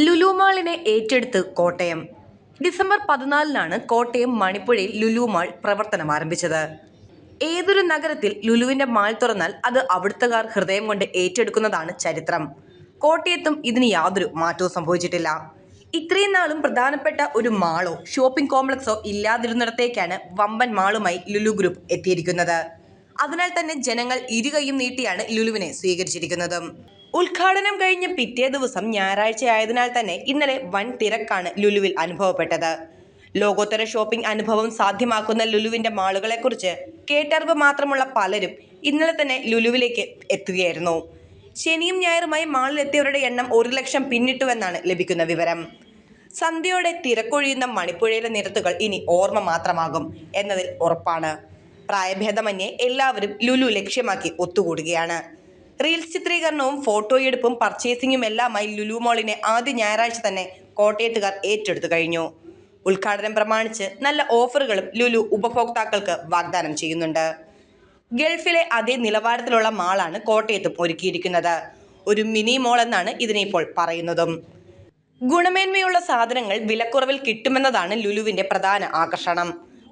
ലുലു മാളിനെ ഏറ്റെടുത്ത് Kottayam. December 14-നാണ് Kottayam മണിപ്പുഴയിൽ Lulu mall പ്രവർത്തനം ആരംഭിച്ചത്. ഏതൊരു നഗരത്തിൽ ലുലുവിന്റെ മാൾ തുറന്നാൽ അത് അവിടുത്തുകാർ ഹൃദയം കൊണ്ട് ഏറ്റെടുക്കുന്നതാണ് ചരിത്രം. കോട്ടയത്തും ഇതിന് യാതൊരു മാറ്റവും സംഭവിച്ചിട്ടില്ല. ഇത്രയും നാളും പ്രധാനപ്പെട്ട ഒരു മാളോ ഷോപ്പിംഗ് കോംപ്ലക്സോ ഇല്ലാതിരുന്നിടത്തേക്കാണ് വമ്പൻ മാളുമായി ലുലു ഗ്രൂപ്പ് എത്തിയിരിക്കുന്നത്. അതിനാൽ തന്നെ ജനങ്ങൾ ഇരുകൈയും നീട്ടിയാണ് ലുലുവിനെ സ്വീകരിച്ചിരിക്കുന്നത്. ഉദ്ഘാടനം കഴിഞ്ഞ് പിറ്റേ ദിവസം ഞായറാഴ്ചയായതിനാൽ തന്നെ ഇന്നലെ വൻ തിരക്കാണ് ലുലുവിൽ അനുഭവപ്പെട്ടത്. ലോകോത്തര ഷോപ്പിംഗ് അനുഭവം സാധ്യമാക്കുന്ന ലുലുവിന്റെ മാളുകളെക്കുറിച്ച് കേട്ടറിവ് മാത്രമുള്ള പലരും ഇന്നലെ തന്നെ ലുലുവിലേക്ക് എത്തുകയായിരുന്നു. ശനിയും ഞായറുമായി മാളിലെത്തിയവരുടെ എണ്ണം 1 ലക്ഷം പിന്നിട്ടുവെന്നാണ് ലഭിക്കുന്ന വിവരം. സന്ധ്യയോടെ തിരക്കൊഴിയുന്ന മണിപ്പുഴയിലെ നിരത്തുകൾ ഇനി ഓർമ്മ മാത്രമാകും എന്നതിൽ ഉറപ്പാണ്. പ്രായഭേദമന്യേ എല്ലാവരും ലുലു ലക്ഷ്യമാക്കി ഒത്തുകൂടുകയാണ്. റീൽസ് ചിത്രീകരണവും ഫോട്ടോയെടുപ്പും പർച്ചേസിംഗും എല്ലാമായി ലുലു മാളിനെ ആദ്യ ഞായറാഴ്ച തന്നെ കോട്ടയത്തുകാർ ഏറ്റെടുത്തു കഴിഞ്ഞു. ഉദ്ഘാടനം പ്രമാണിച്ച് നല്ല ഓഫറുകളും ലുലു ഉപഭോക്താക്കൾക്ക് വാഗ്ദാനം ചെയ്യുന്നുണ്ട്. ഗൾഫിലെ അതേ നിലവാരത്തിലുള്ള മാളാണ് കോട്ടയത്തും ഒരുക്കിയിരിക്കുന്നത്. ഒരു മിനി മോൾ എന്നാണ് ഇതിനെ ഇപ്പോൾ പറയുന്നതും. ഗുണമേന്മയുള്ള സാധനങ്ങൾ വിലക്കുറവിൽ കിട്ടുമെന്നതാണ് ലുലുവിന്റെ പ്രധാന ആകർഷണം.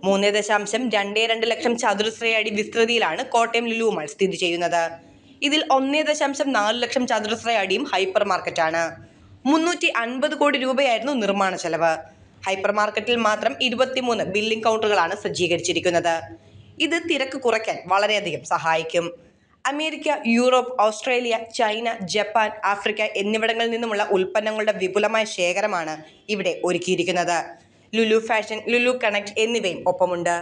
3.22 ലക്ഷം ചതുരശ്ര അടി വിസ്തൃതിയിലാണ് കോട്ടയം ലുലു മാൾ സ്ഥിതി ചെയ്യുന്നത്. ഇതിൽ 1.4 ലക്ഷം ചതുരശ്ര അടിയും ഹൈപ്പർ മാർക്കറ്റാണ്. 350 കോടി രൂപയായിരുന്നു നിർമ്മാണ ചെലവ്. ഹൈപ്പർ മാർക്കറ്റിൽ മാത്രം 23 ബില്ലിംഗ് കൗണ്ടറുകളാണ് സജ്ജീകരിച്ചിരിക്കുന്നത്. ഇത് തിരക്ക് കുറയ്ക്കാൻ വളരെയധികം സഹായിക്കും. America, Europe, Australia, China, Japan, Africa എന്നിവിടങ്ങളിൽ നിന്നുമുള്ള ഉൽപ്പന്നങ്ങളുടെ വിപുലമായ ശേഖരമാണ് ഇവിടെ ഒരുക്കിയിരിക്കുന്നത്. ലുലു ഫാഷൻ, ലുലു കണക്ട് എന്നിവയും ഒപ്പമുണ്ട്.